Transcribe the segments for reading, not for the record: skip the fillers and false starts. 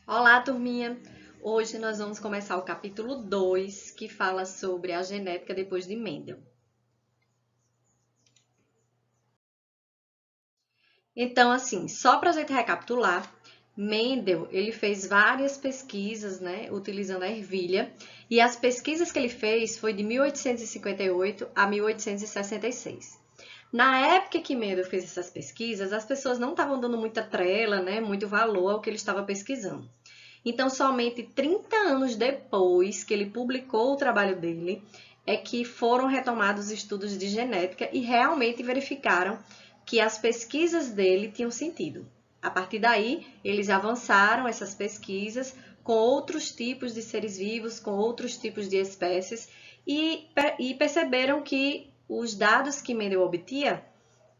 Olá, turminha! Hoje nós vamos começar o capítulo 2, que fala sobre a genética depois de Mendel. Então, assim, só para a gente recapitular, Mendel, ele fez várias pesquisas, né, utilizando a ervilha, e as pesquisas que ele fez foi de 1858 a 1866. Na época que Mendel fez essas pesquisas, as pessoas não estavam dando muita trela, né, muito valor ao que ele estava pesquisando. Então, somente 30 anos depois que ele publicou o trabalho dele, é que foram retomados os estudos de genética e realmente verificaram que as pesquisas dele tinham sentido. A partir daí, eles avançaram essas pesquisas com outros tipos de seres vivos, com outros tipos de espécies e perceberam que os dados que Mendel obtinha,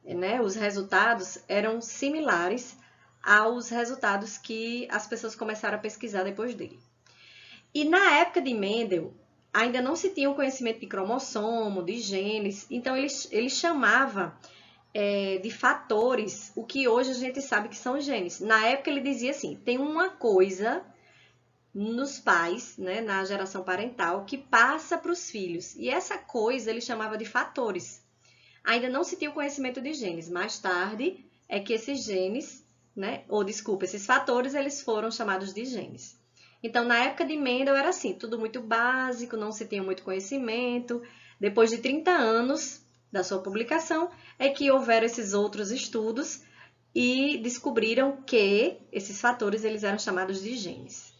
né, os resultados eram similares aos resultados que as pessoas começaram a pesquisar depois dele. E na época de Mendel, ainda não se tinha o conhecimento de cromossomo, de genes, então ele chamava de fatores o que hoje a gente sabe que são genes. Na época ele dizia assim, tem uma coisa nos pais, né, na geração parental, que passa para os filhos. E essa coisa ele chamava de fatores. Ainda não se tinha o conhecimento de genes. Mais tarde é que esses genes, né, ou desculpa, esses fatores, eles foram chamados de genes. Então, na época de Mendel era assim, tudo muito básico, não se tinha muito conhecimento. Depois de 30 anos da sua publicação, é que houveram esses outros estudos e descobriram que esses fatores eles eram chamados de genes.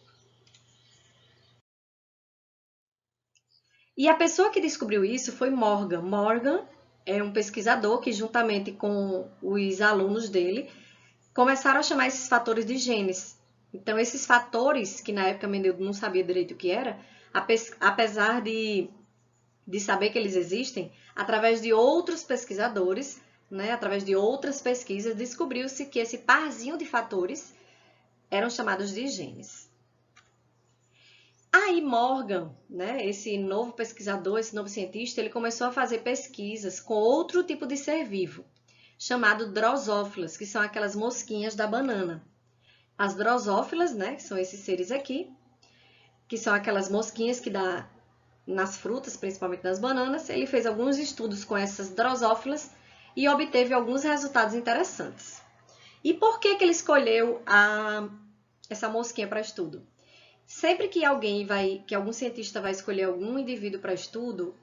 E a pessoa que descobriu isso foi Morgan. Morgan é um pesquisador que, juntamente com os alunos dele, começaram a chamar esses fatores de genes. Então, esses fatores, que na época Mendel não sabia direito o que era, apesar de saber que eles existem, através de outros pesquisadores, né, através de outras pesquisas, descobriu-se que esse parzinho de fatores eram chamados de genes. Aí Morgan, né, esse novo pesquisador, esse novo cientista, ele começou a fazer pesquisas com outro tipo de ser vivo, chamado drosófilas, que são aquelas mosquinhas da banana. As drosófilas, né, que são esses seres aqui, que são aquelas mosquinhas que dá nas frutas, principalmente nas bananas. Ele fez alguns estudos com essas drosófilas e obteve alguns resultados interessantes. E por que ele escolheu essa mosquinha para estudo? Sempre que algum cientista vai escolher algum indivíduo para estudo,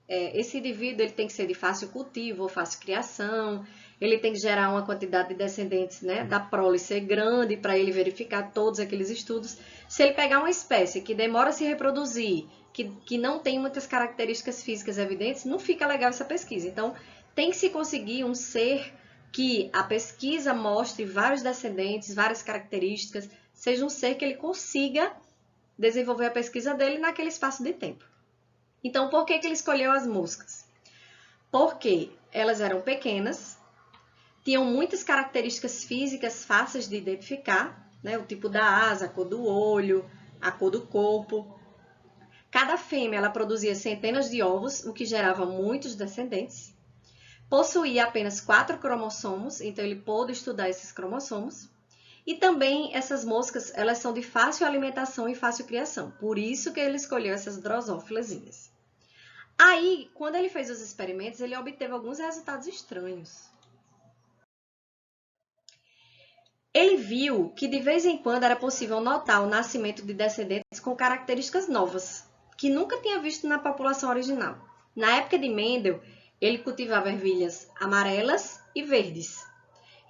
esse indivíduo ele tem que ser de fácil cultivo ou fácil criação, ele tem que gerar uma quantidade de descendentes, né, da prole ser grande para ele verificar todos aqueles estudos. Se ele pegar uma espécie que demora a se reproduzir, que não tem muitas características físicas evidentes, não fica legal essa pesquisa. Então, tem que se conseguir um ser que a pesquisa mostre vários descendentes, várias características, seja um ser que ele consiga desenvolver a pesquisa dele naquele espaço de tempo. Então, por que ele escolheu as moscas? Porque elas eram pequenas, tinham muitas características físicas fáceis de identificar, né? O tipo da asa, a cor do olho, a cor do corpo. Cada fêmea ela produzia centenas de ovos, o que gerava muitos descendentes. Possuía apenas 4 cromossomos, então ele pôde estudar esses cromossomos. E também essas moscas, elas são de fácil alimentação e fácil criação. Por isso que ele escolheu essas drosófilazinhas. Aí, quando ele fez os experimentos, ele obteve alguns resultados estranhos. Ele viu que de vez em quando era possível notar o nascimento de descendentes com características novas, que nunca tinha visto na população original. Na época de Mendel, ele cultivava ervilhas amarelas e verdes.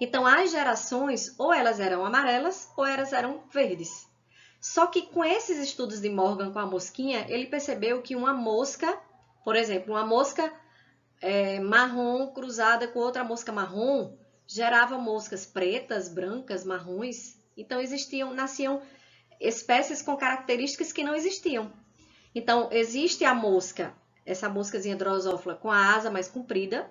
Então, as gerações, ou elas eram amarelas, ou elas eram verdes. Só que com esses estudos de Morgan com a mosquinha, ele percebeu que uma mosca, por exemplo, uma mosca marrom cruzada com outra mosca marrom, gerava moscas pretas, brancas, marrons. Então, nasciam espécies com características que não existiam. Então, existe a mosca, essa moscazinha drosófila com a asa mais comprida,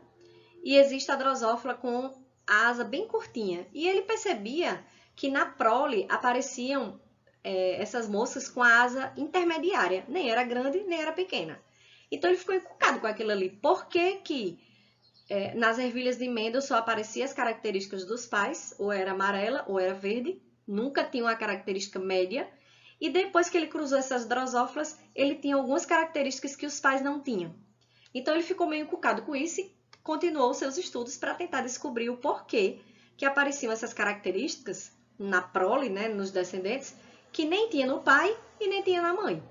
e existe a drosófila com a asa bem curtinha. E ele percebia que na prole apareciam essas moscas com a asa intermediária. Nem era grande, nem era pequena. Então ele ficou encucado com aquilo ali. Por que que nas ervilhas de Mendel só apareciam as características dos pais, ou era amarela ou era verde, nunca tinha uma característica média, e depois que ele cruzou essas drosófilas, ele tinha algumas características que os pais não tinham. Então ele ficou meio encucado com isso e continuou seus estudos para tentar descobrir o porquê que apareciam essas características na prole, né, nos descendentes, que nem tinha no pai e nem tinha na mãe.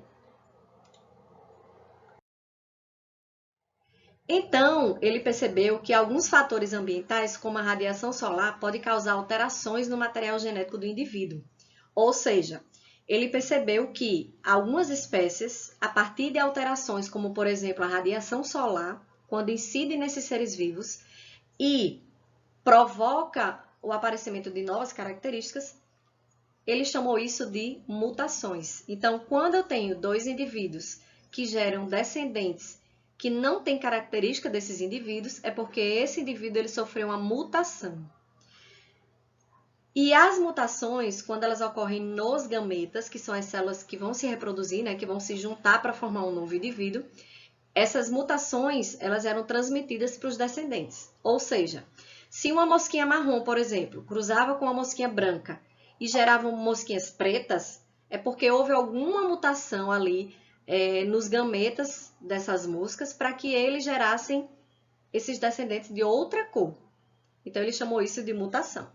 Então, ele percebeu que alguns fatores ambientais, como a radiação solar, podem causar alterações no material genético do indivíduo. Ou seja, ele percebeu que algumas espécies, a partir de alterações, como por exemplo a radiação solar, quando incide nesses seres vivos e provoca o aparecimento de novas características, ele chamou isso de mutações. Então, quando eu tenho dois indivíduos que geram descendentes que não têm característica desses indivíduos, é porque esse indivíduo ele sofreu uma mutação. E as mutações, quando elas ocorrem nos gametas, que são as células que vão se reproduzir, né, que vão se juntar para formar um novo indivíduo, essas mutações elas eram transmitidas para os descendentes. Ou seja, se uma mosquinha marrom, por exemplo, cruzava com uma mosquinha branca e geravam mosquinhas pretas, é porque houve alguma mutação ali nos gametas dessas moscas para que eles gerassem esses descendentes de outra cor. Então, ele chamou isso de mutação.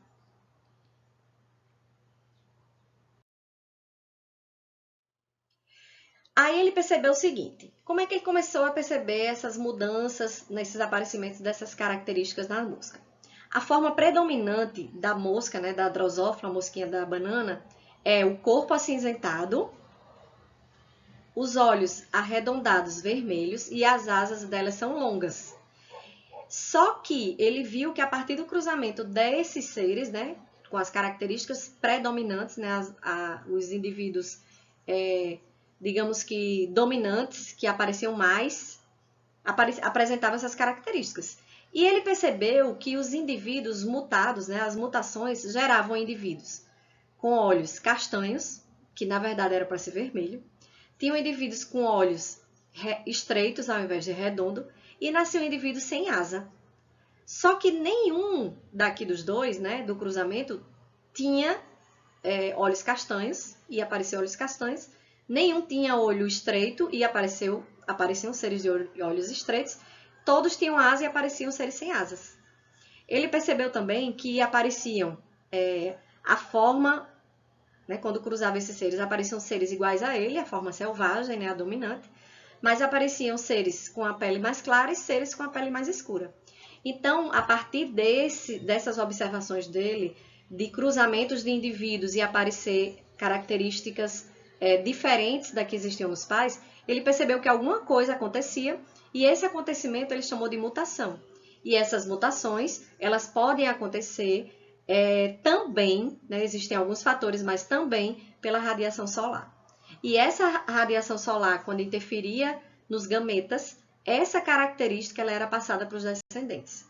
Aí ele percebeu o seguinte, como é que ele começou a perceber essas mudanças nesses aparecimentos dessas características na mosca? A forma predominante da mosca, né, da drosófila, a mosquinha da banana, é o corpo acinzentado, os olhos arredondados vermelhos e as asas delas são longas. Só que ele viu que a partir do cruzamento desses seres, né, com as características predominantes, né, os indivíduos, digamos que dominantes, que apareciam mais, apresentavam essas características. E ele percebeu que os indivíduos mutados, né, as mutações, geravam indivíduos com olhos castanhos, que na verdade era para ser vermelho, tinham indivíduos com olhos estreitos ao invés de redondo, e nasciam indivíduos sem asa. Só que nenhum daqui dos dois, né, do cruzamento, tinha olhos castanhos, e apareceu olhos castanhos, nenhum tinha olho estreito, e apareciam seres de olhos estreitos, todos tinham asa e apareciam seres sem asas. Ele percebeu também que apareciam a forma, né, quando cruzava esses seres, apareciam seres iguais a ele, a forma selvagem, né, a dominante, mas apareciam seres com a pele mais clara e seres com a pele mais escura. Então, a partir dessas observações dele, de cruzamentos de indivíduos e aparecer características diferentes da que existiam nos pais, ele percebeu que alguma coisa acontecia e esse acontecimento ele chamou de mutação. E essas mutações, elas podem acontecer também, né, existem alguns fatores, mas também pela radiação solar. E essa radiação solar, quando interferia nos gametas, essa característica ela era passada para os descendentes.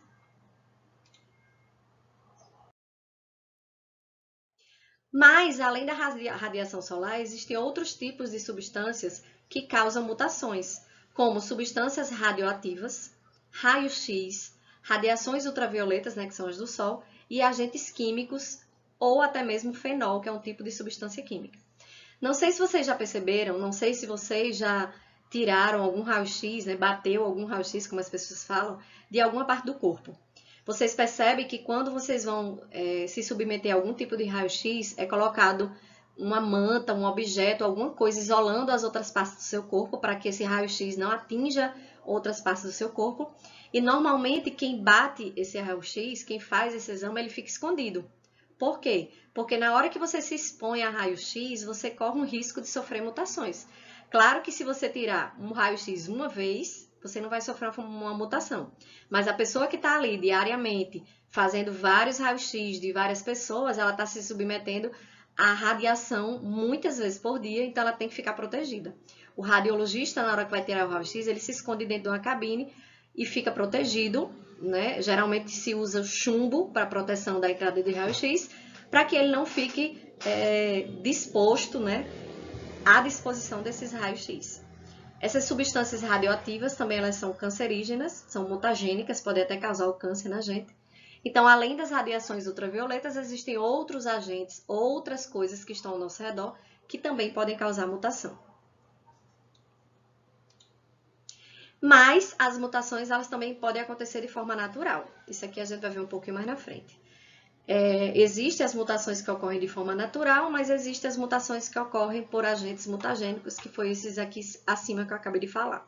Mas, além da radiação solar, existem outros tipos de substâncias que causam mutações, como substâncias radioativas, raio-x, radiações ultravioletas, né, que são as do Sol, e agentes químicos, ou até mesmo fenol, que é um tipo de substância química. Não sei se vocês já perceberam, não sei se vocês já tiraram algum raio-x, né, bateu algum raio-x, como as pessoas falam, de alguma parte do corpo. Vocês percebem que quando vocês vão se submeter a algum tipo de raio-x, é colocado uma manta, um objeto, alguma coisa isolando as outras partes do seu corpo para que esse raio-x não atinja outras partes do seu corpo. E normalmente quem bate esse raio-x, quem faz esse exame, ele fica escondido. Por quê? Porque na hora que você se expõe a raio-x, você corre um risco de sofrer mutações. Claro que se você tirar um raio-x uma vez, você não vai sofrer uma mutação. Mas a pessoa que está ali diariamente fazendo vários raios-x de várias pessoas, ela está se submetendo à radiação muitas vezes por dia, então ela tem que ficar protegida. O radiologista, na hora que vai tirar o raio-x, ele se esconde dentro de uma cabine e fica protegido, né? Geralmente se usa chumbo para proteção da entrada de raio-x, para que ele não fique disposto, né, à disposição desses raios-x. Essas substâncias radioativas também elas são cancerígenas, são mutagênicas, podem até causar o câncer na gente. Então, além das radiações ultravioletas, existem outros agentes, outras coisas que estão ao nosso redor que também podem causar mutação. Mas as mutações, elas também podem acontecer de forma natural. Isso aqui a gente vai ver um pouquinho mais na frente. Existem as mutações que ocorrem de forma natural, mas existem as mutações que ocorrem por agentes mutagênicos, que foi esses aqui acima que eu acabei de falar.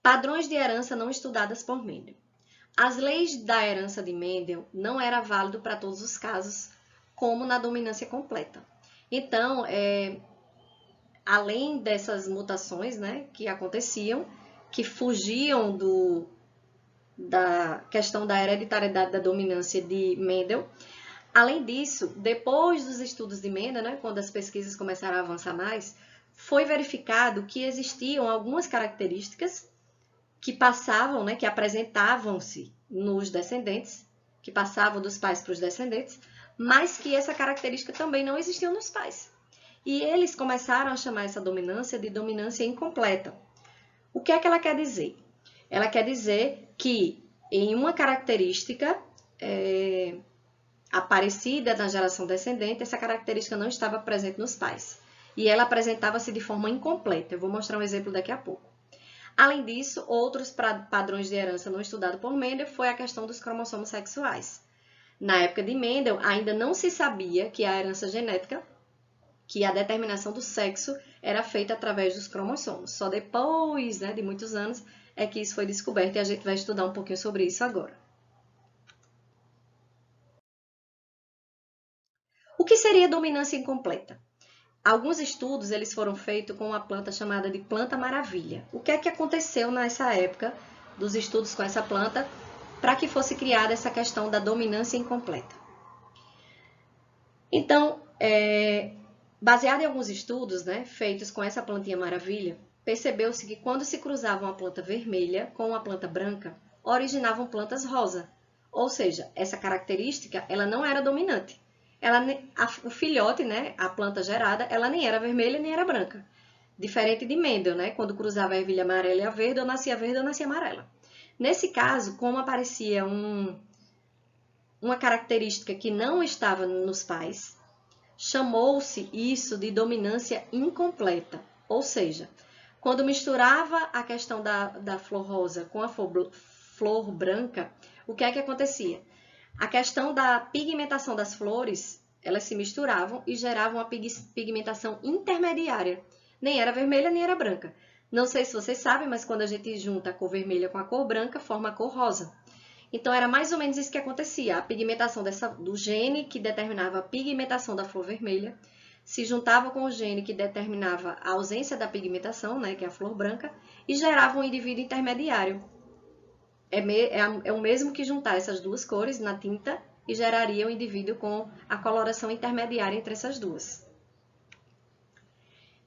Padrões de herança não estudadas por Mendel. As leis da herança de Mendel não eram válidas para todos os casos, como na dominância completa. Então, além dessas mutações, né, que aconteciam, que fugiam da questão da hereditariedade da dominância de Mendel, além disso, depois dos estudos de Mendel, né, quando as pesquisas começaram a avançar mais, foi verificado que existiam algumas características que passavam, né, que apresentavam-se nos descendentes, que passavam dos pais para os descendentes, mas que essa característica também não existia nos pais. E eles começaram a chamar essa dominância de dominância incompleta. O que é que ela quer dizer? Ela quer dizer que em uma característica aparecida na geração descendente, essa característica não estava presente nos pais. E ela apresentava-se de forma incompleta. Eu vou mostrar um exemplo daqui a pouco. Além disso, outros padrões de herança não estudados por Mendel foi a questão dos cromossomos sexuais. Na época de Mendel, ainda não se sabia que a herança genética, que a determinação do sexo era feita através dos cromossomos. Só depois, né, de muitos anos, é que isso foi descoberto e a gente vai estudar um pouquinho sobre isso agora. O que seria dominância incompleta? Alguns estudos eles foram feitos com uma planta chamada de planta maravilha. O que é que aconteceu nessa época dos estudos com essa planta para que fosse criada essa questão da dominância incompleta? Então, baseado em alguns estudos, né, feitos com essa plantinha maravilha, percebeu-se que quando se cruzava uma planta vermelha com uma planta branca, originavam plantas rosa. Ou seja, essa característica ela não era dominante. O filhote, né, a planta gerada, ela nem era vermelha nem era branca. Diferente de Mendel, né, quando cruzava a ervilha amarela e a verde, ou nascia verde ou nascia amarela. Nesse caso, como aparecia uma característica que não estava nos pais, chamou-se isso de dominância incompleta. Ou seja, quando misturava a questão da flor rosa com a flor branca, o que é que acontecia? A questão da pigmentação das flores, elas se misturavam e geravam uma pigmentação intermediária. Nem era vermelha, nem era branca. Não sei se vocês sabem, mas quando a gente junta a cor vermelha com a cor branca, forma a cor rosa. Então, era mais ou menos isso que acontecia. A pigmentação do gene que determinava a pigmentação da flor vermelha se juntava com o gene que determinava a ausência da pigmentação, né, que é a flor branca, e gerava um indivíduo intermediário. É o mesmo que juntar essas duas cores na tinta e geraria um indivíduo com a coloração intermediária entre essas duas.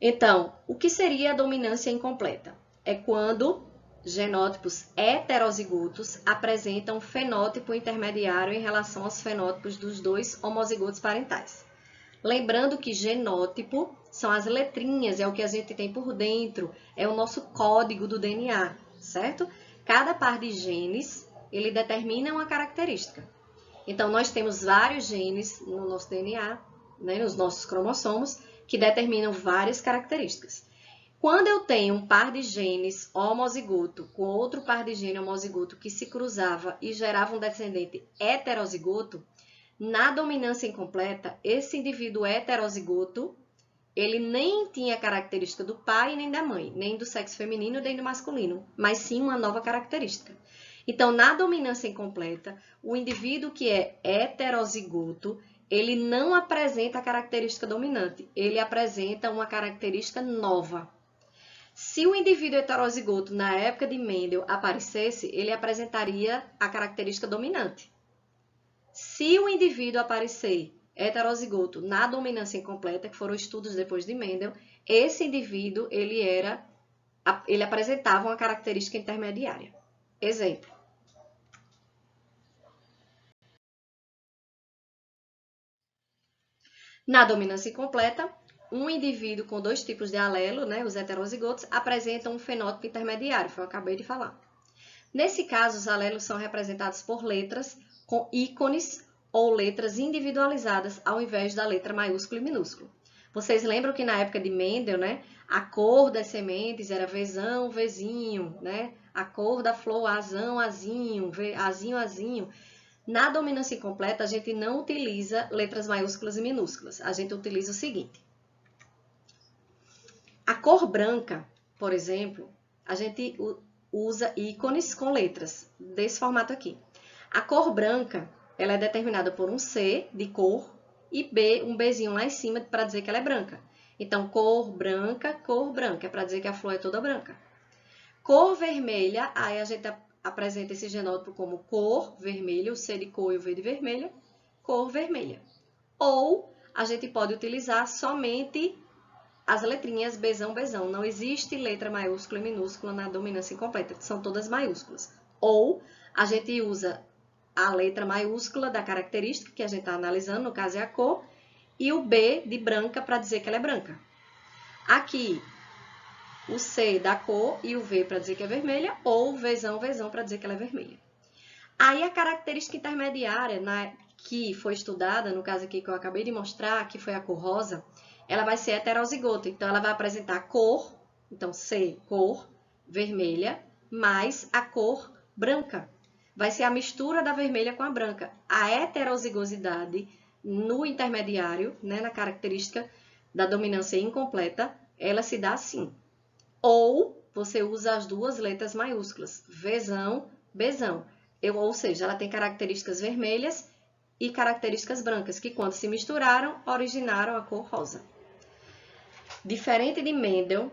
Então, o que seria a dominância incompleta? É quando genótipos heterozigotos apresentam fenótipo intermediário em relação aos fenótipos dos dois homozigotos parentais. Lembrando que genótipo são as letrinhas, é o que a gente tem por dentro, é o nosso código do DNA, certo? Cada par de genes, ele determina uma característica. Então, nós temos vários genes no nosso DNA, né, nos nossos cromossomos, que determinam várias características. Quando eu tenho um par de genes homozigoto com outro par de gene homozigoto que se cruzava e gerava um descendente heterozigoto, na dominância incompleta, esse indivíduo heterozigoto, ele nem tinha característica do pai nem da mãe, nem do sexo feminino nem do masculino, mas sim uma nova característica. Então, na dominância incompleta, o indivíduo que é heterozigoto, ele não apresenta a característica dominante, ele apresenta uma característica nova. Se o indivíduo heterozigoto, na época de Mendel, aparecesse, ele apresentaria a característica dominante. Se o indivíduo aparecer heterozigoto na dominância incompleta, que foram estudos depois de Mendel, esse indivíduo ele apresentava uma característica intermediária. Exemplo. Na dominância incompleta, um indivíduo com dois tipos de alelo, né, os heterozigotos, apresentam um fenótipo intermediário, foi o que eu acabei de falar. Nesse caso, os alelos são representados por letras com ícones ou letras individualizadas ao invés da letra maiúsculo e minúsculo. Vocês lembram que na época de Mendel, né, a cor das sementes era Vzão, Vzinho, né? A cor da flor, Azão, Azinho, Azinho, Azinho. Na dominância incompleta, a gente não utiliza letras maiúsculas e minúsculas. A gente utiliza o seguinte. A cor branca, por exemplo, a gente usa ícones com letras, desse formato aqui. A cor branca, ela é determinada por um C de cor e B, um Bzinho lá em cima para dizer que ela é branca. Então, cor branca, é para dizer que a flor é toda branca. Cor vermelha, aí a gente apresenta esse genótipo como cor vermelha, o C de cor e o V de vermelha, cor vermelha. Ou a gente pode utilizar somente as letrinhas Bzão, Bzão. Não existe letra maiúscula e minúscula na dominância incompleta, são todas maiúsculas. Ou a gente usa a letra maiúscula da característica que a gente está analisando, no caso é a cor, e o B de branca para dizer que ela é branca. Aqui, o C da cor e o V para dizer que é vermelha, ou Vzão, Vzão para dizer que ela é vermelha. Aí a característica intermediária, que foi estudada, no caso aqui que eu acabei de mostrar, que foi a cor rosa, ela vai ser heterozigota. Então, ela vai apresentar cor, então C, cor, vermelha, mais a cor branca. Vai ser a mistura da vermelha com a branca. A heterozigosidade no intermediário, né, na característica da dominância incompleta, ela se dá assim. Ou você usa as duas letras maiúsculas, Vzão, Bzão. Ou seja, ela tem características vermelhas e características brancas, que quando se misturaram, originaram a cor rosa. Diferente de Mendel,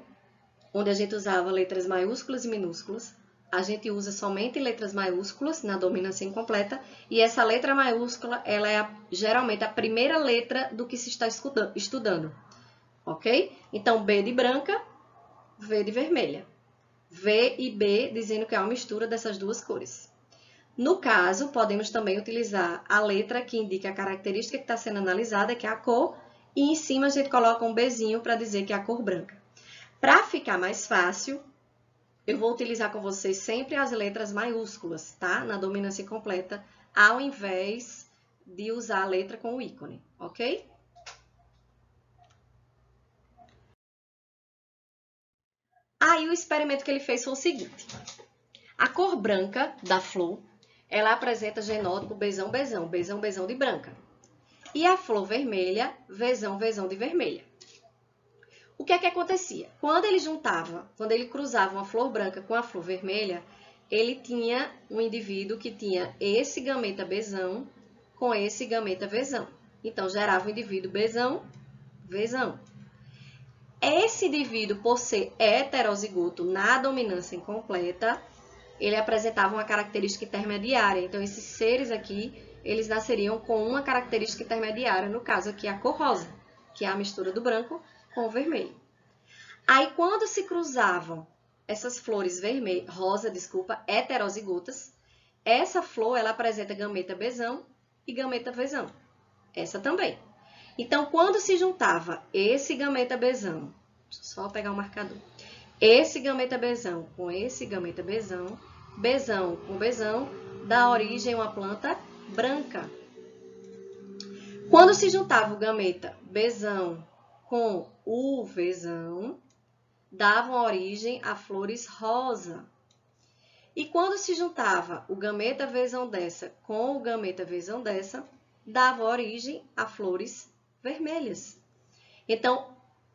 onde a gente usava letras maiúsculas e minúsculas, a gente usa somente letras maiúsculas na dominância incompleta, e essa letra maiúscula, ela é geralmente a primeira letra do que se está estudando, ok? Então, B de branca, V de vermelha. V e B dizendo que é uma mistura dessas duas cores. No caso, podemos também utilizar a letra que indica a característica que está sendo analisada, que é a cor, e em cima a gente coloca um Bzinho para dizer que é a cor branca. Para ficar mais fácil, eu vou utilizar com vocês sempre as letras maiúsculas, tá? Na dominância completa, ao invés de usar a letra com o ícone, ok? Aí o experimento que ele fez foi o seguinte. A cor branca da flor, ela apresenta genótipo Bzão, Bzão, Bzão, Bzão de branca. E a flor vermelha, Vzão, Vzão de vermelha. O que é que acontecia? Quando ele cruzava uma flor branca com a flor vermelha, ele tinha um indivíduo que tinha esse gameta Bzão com esse gameta Vzão. Então, gerava o indivíduo Bzão, Vzão. Esse indivíduo, por ser heterozigoto na dominância incompleta, ele apresentava uma característica intermediária. Então, esses seres aqui, eles nasceriam com uma característica intermediária, no caso aqui a cor rosa, que é a mistura do branco com o vermelho. Aí, quando se cruzavam essas flores heterozigotas, essa flor ela apresenta gameta Bzão e gameta Vzão. Essa também. Então, quando se juntava esse gameta Bzão, deixa eu só pegar o marcador, esse gameta Bzão com esse gameta Bzão, Bzão com Bzão, dá origem a uma planta branca. Quando se juntava o gameta Bzão com o Vzão, davam origem a flores rosa. E quando se juntava o gameta Vzão dessa com o gameta Vzão dessa, dava origem a flores vermelhas. Então,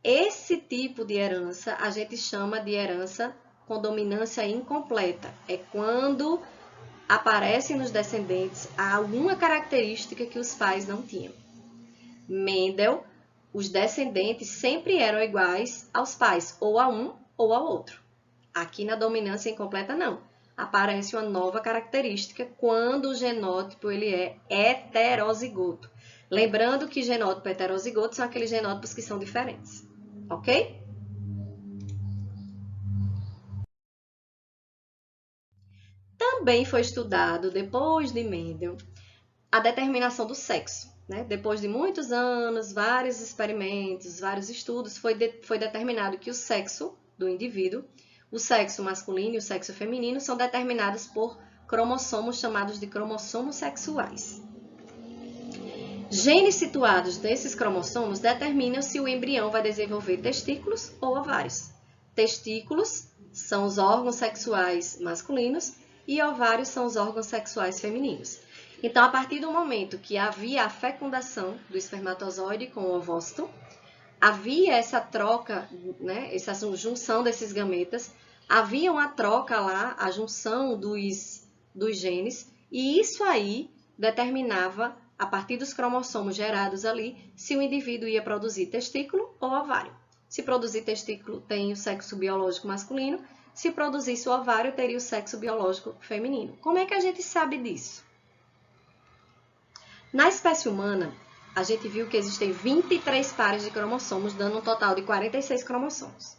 esse tipo de herança a gente chama de herança com dominância incompleta. É quando aparece nos descendentes alguma característica que os pais não tinham. Mendel, os descendentes sempre eram iguais aos pais, ou a um ou ao outro. Aqui na dominância incompleta, não. Aparece uma nova característica quando o genótipo ele é heterozigoto. Lembrando que genótipo heterozigoto são aqueles genótipos que são diferentes. Ok? Também foi estudado, depois de Mendel, a determinação do sexo. né? Depois de muitos anos, vários experimentos, vários estudos, foi determinado que o sexo do indivíduo, o sexo masculino e o sexo feminino, são determinados por cromossomos chamados de cromossomos sexuais. Genes situados nesses cromossomos determinam se o embrião vai desenvolver testículos ou ovários. Testículos são os órgãos sexuais masculinos e ovários são os órgãos sexuais femininos. Então, a partir do momento que havia a fecundação do espermatozoide com o ovócito, havia essa troca, né, essa junção desses gametas, havia uma troca lá, a junção dos genes, e isso aí determinava, a partir dos cromossomos gerados ali, se o indivíduo ia produzir testículo ou ovário. Se produzir testículo, tem o sexo biológico masculino. Se produzisse o ovário, teria o sexo biológico feminino. Como é que a gente sabe disso? Na espécie humana, a gente viu que existem 23 pares de cromossomos, dando um total de 46 cromossomos.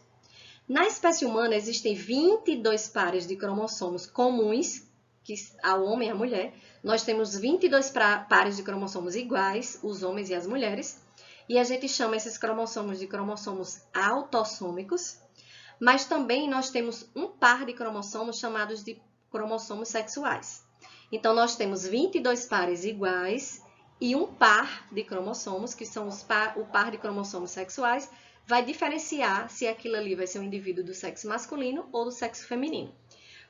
Na espécie humana, existem 22 pares de cromossomos comuns, que ao homem e à mulher. Nós temos 22 pares de cromossomos iguais, os homens e as mulheres, e a gente chama esses cromossomos de cromossomos autossômicos, mas também nós temos um par de cromossomos chamados de cromossomos sexuais. Então, nós temos 22 pares iguais e um par de cromossomos, que são o par de cromossomos sexuais, vai diferenciar se aquilo ali vai ser um indivíduo do sexo masculino ou do sexo feminino.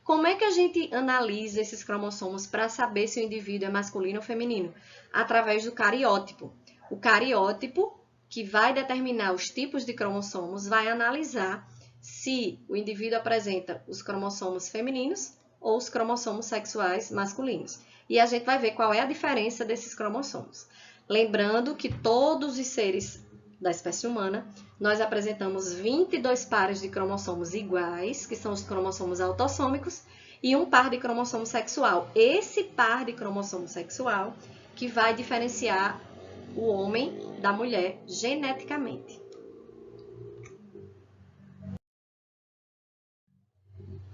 Como é que a gente analisa esses cromossomos para saber se o indivíduo é masculino ou feminino? Através do cariótipo. O cariótipo, que vai determinar os tipos de cromossomos, vai analisar se o indivíduo apresenta os cromossomos femininos ou os cromossomos sexuais masculinos. E a gente vai ver qual é a diferença desses cromossomos. Lembrando que todos os seres da espécie humana, nós apresentamos 22 pares de cromossomos iguais, que são os cromossomos autossômicos, e um par de cromossomo sexual. Esse par de cromossomo sexual que vai diferenciar o homem da mulher geneticamente.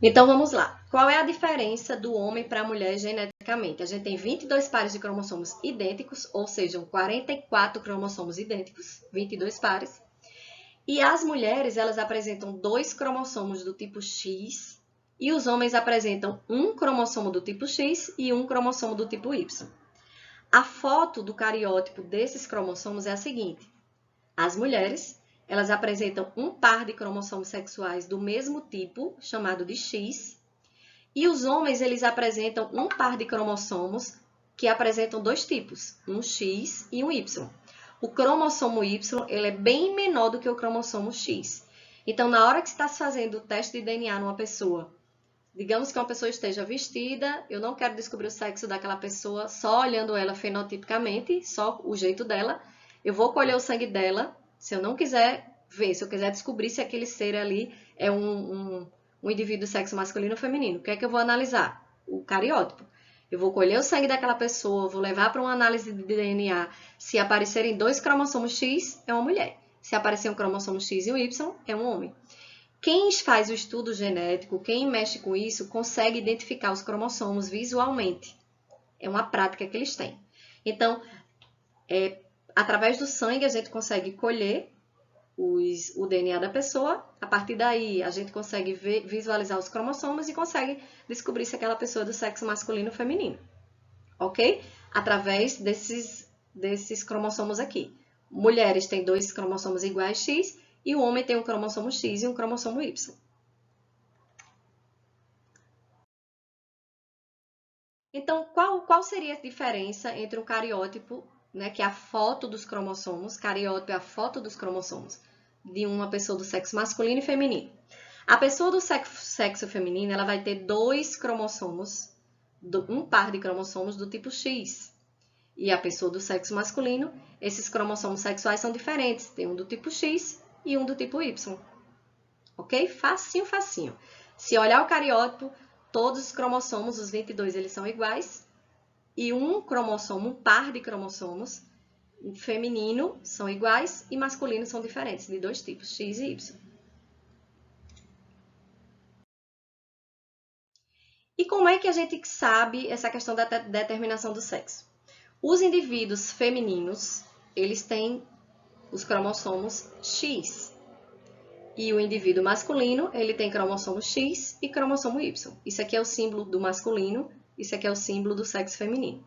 Então, vamos lá. Qual é a diferença do homem para a mulher geneticamente? A gente tem 22 pares de cromossomos idênticos, ou seja, 44 cromossomos idênticos, 22 pares. E as mulheres, elas apresentam 2 cromossomos do tipo X, e os homens apresentam um cromossomo do tipo X e um cromossomo do tipo Y. A foto do cariótipo desses cromossomos é a seguinte. As mulheres, elas apresentam um par de cromossomos sexuais do mesmo tipo, chamado de X, e os homens, eles apresentam um par de cromossomos que apresentam 2 tipos, um X e um Y. O cromossomo Y, ele é bem menor do que o cromossomo X. Então, na hora que você está fazendo o teste de DNA numa pessoa, digamos que uma pessoa esteja vestida, eu não quero descobrir o sexo daquela pessoa só olhando ela fenotipicamente, só o jeito dela. Eu vou colher o sangue dela, se eu não quiser ver, se eu quiser descobrir se aquele ser ali é um indivíduo do sexo masculino ou feminino. O que é que eu vou analisar? O cariótipo. Eu vou colher o sangue daquela pessoa, vou levar para uma análise de DNA. Se aparecerem 2 cromossomos X, é uma mulher. Se aparecer um cromossomo X e um Y, é um homem. Quem faz o estudo genético, quem mexe com isso, consegue identificar os cromossomos visualmente. É uma prática que eles têm. Então, através do sangue, a gente consegue colher o DNA da pessoa. A partir daí, a gente consegue visualizar os cromossomos e consegue descobrir se aquela pessoa é do sexo masculino ou feminino. Ok? Através desses cromossomos aqui. Mulheres têm 2 cromossomos iguais X e o homem tem um cromossomo X e um cromossomo Y. Então, qual seria a diferença entre um cariótipo, né, que é a foto dos cromossomos, cariótipo é a foto dos cromossomos, de uma pessoa do sexo masculino e feminino? A pessoa do sexo feminino, ela vai ter 2 cromossomos, um par de cromossomos do tipo X. E a pessoa do sexo masculino, esses cromossomos sexuais são diferentes. Tem um do tipo X e um do tipo Y. Ok? Facinho, facinho. Se olhar o cariótipo, todos os cromossomos, os 22, eles são iguais. E um cromossomo, um par de cromossomos, feminino são iguais e masculino são diferentes, de 2 tipos, X e Y. E como é que a gente sabe essa questão da determinação do sexo? Os indivíduos femininos, eles têm os cromossomos X. E o indivíduo masculino, ele tem cromossomo X e cromossomo Y. Isso aqui é o símbolo do masculino, isso aqui é o símbolo do sexo feminino.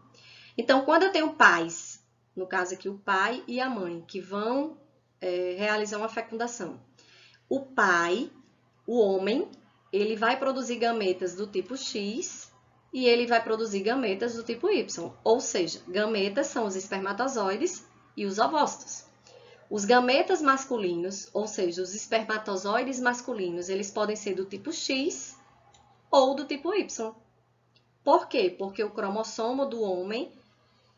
Então, quando eu tenho pais, no caso aqui o pai e a mãe, que vão realizar uma fecundação. O pai, o homem, ele vai produzir gametas do tipo X e ele vai produzir gametas do tipo Y. Ou seja, gametas são os espermatozoides e os ovócitos. Os gametas masculinos, ou seja, os espermatozoides masculinos, eles podem ser do tipo X ou do tipo Y. Por quê? Porque o cromossomo do homem,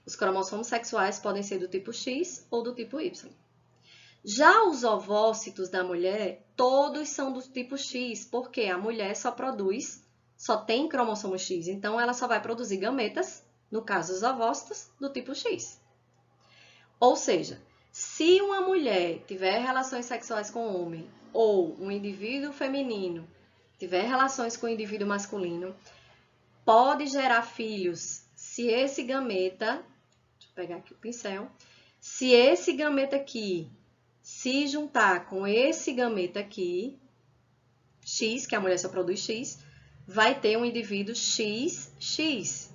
os cromossomos sexuais podem ser do tipo X ou do tipo Y. Já os ovócitos da mulher, todos são do tipo X, porque a mulher só tem cromossomo X, então ela só vai produzir gametas, no caso os ovócitos, do tipo X. Ou seja, se uma mulher tiver relações sexuais com um homem ou um indivíduo feminino tiver relações com um indivíduo masculino, pode gerar filhos se esse gameta, deixa eu pegar aqui o pincel, se esse gameta aqui se juntar com esse gameta aqui, X, que a mulher só produz X, vai ter um indivíduo XX,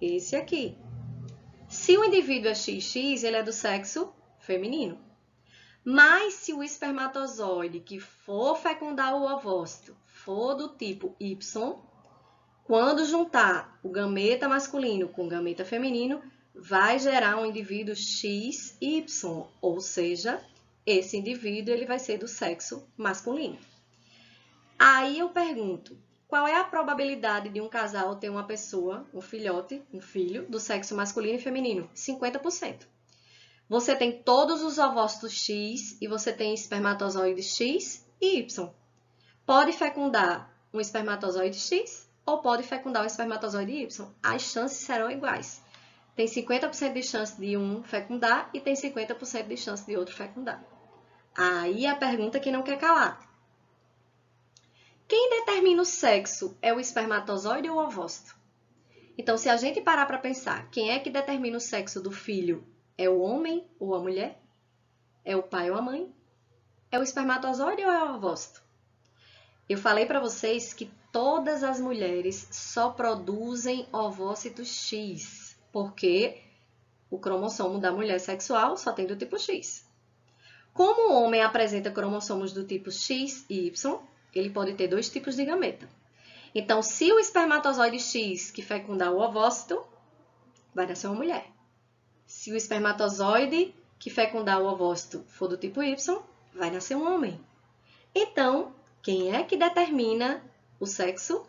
esse aqui. Se o indivíduo é XX, ele é do sexo feminino. Mas se o espermatozoide que for fecundar o ovócito for do tipo Y, quando juntar o gameta masculino com o gameta feminino, vai gerar um indivíduo XY, ou seja, esse indivíduo ele vai ser do sexo masculino. Aí eu pergunto, qual é a probabilidade de um casal ter uma pessoa, um filhote, um filho, do sexo masculino e feminino? 50%. Você tem todos os ovócitos X e você tem espermatozoides X e Y. Pode fecundar um espermatozoide X ou pode fecundar um espermatozoide Y. As chances serão iguais. Tem 50% de chance de um fecundar e tem 50% de chance de outro fecundar. Aí a pergunta que não quer calar. Quem determina o sexo é o espermatozoide ou o ovócito? Então, se a gente parar para pensar, quem é que determina o sexo do filho? É o homem ou a mulher? É o pai ou a mãe? É o espermatozoide ou é o ovócito? Eu falei para vocês que todas as mulheres só produzem ovócitos X, porque o cromossomo da mulher sexual só tem do tipo X. Como o homem apresenta cromossomos do tipo X e Y, ele pode ter dois tipos de gameta. Então, se o espermatozoide X que fecundar o ovócito, vai nascer uma mulher. Se o espermatozoide que fecundar o ovócito for do tipo Y, vai nascer um homem. Então, quem é que determina o sexo?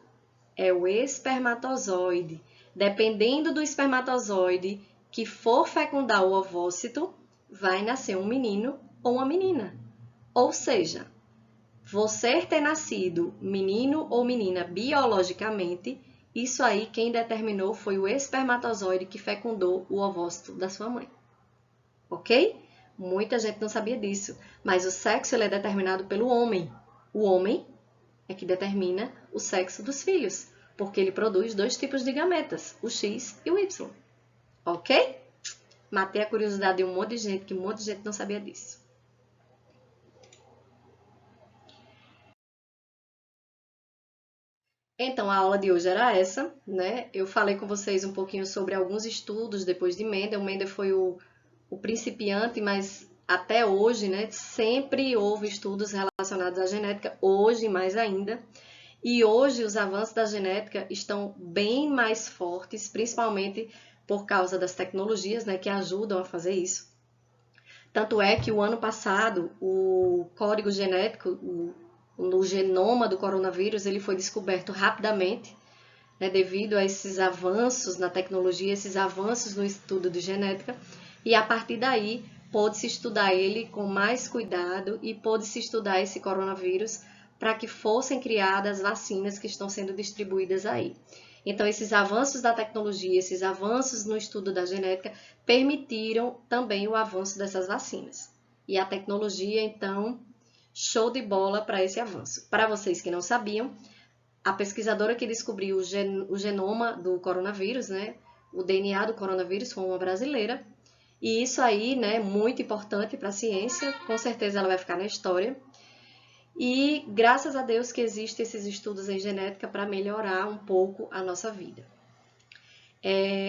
É o espermatozoide. Dependendo do espermatozoide que for fecundar o ovócito, vai nascer um menino ou uma menina. Ou seja, você ter nascido menino ou menina biologicamente, isso aí quem determinou foi o espermatozoide que fecundou o ovócito da sua mãe. Ok? Muita gente não sabia disso, mas o sexo ele é determinado pelo homem. O homem é que determina o sexo dos filhos, porque ele produz dois tipos de gametas, o X e o Y. Ok? Matei a curiosidade de um monte de gente, que um monte de gente não sabia disso. Então, a aula de hoje era essa, né? Eu falei com vocês um pouquinho sobre alguns estudos depois de Mendel. Mendel foi o principiante, mas até hoje, né, sempre houve estudos relacionados à genética, hoje mais ainda. E hoje os avanços da genética estão bem mais fortes, principalmente por causa das tecnologias, né, que ajudam a fazer isso. Tanto é que o ano passado, o código genético, no genoma do coronavírus, ele foi descoberto rapidamente, né, devido a esses avanços na tecnologia, esses avanços no estudo de genética, e a partir daí pôde-se estudar ele com mais cuidado e pôde-se estudar esse coronavírus para que fossem criadas vacinas que estão sendo distribuídas aí. Então, esses avanços da tecnologia, esses avanços no estudo da genética, permitiram também o avanço dessas vacinas. E a tecnologia, então, show de bola para esse avanço. Para vocês que não sabiam, a pesquisadora que descobriu o genoma do coronavírus, né, o DNA do coronavírus foi uma brasileira. E isso aí, né, é muito importante para a ciência, com certeza ela vai ficar na história. E graças a Deus que existem esses estudos em genética para melhorar um pouco a nossa vida.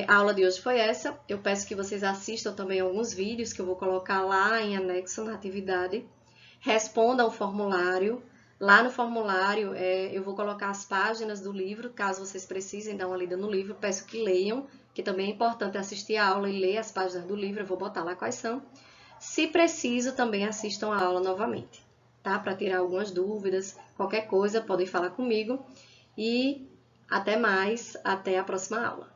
A aula de hoje foi essa. Eu peço que vocês assistam também alguns vídeos que eu vou colocar lá em anexo na atividade. Respondam o formulário. Lá no formulário eu vou colocar as páginas do livro, caso vocês precisem dar uma lida no livro. Peço que leiam, que também é importante assistir a aula e ler as páginas do livro. Eu vou botar lá quais são. Se preciso, também assistam a aula novamente, tá? Para tirar algumas dúvidas, qualquer coisa, podem falar comigo. E até mais, até a próxima aula.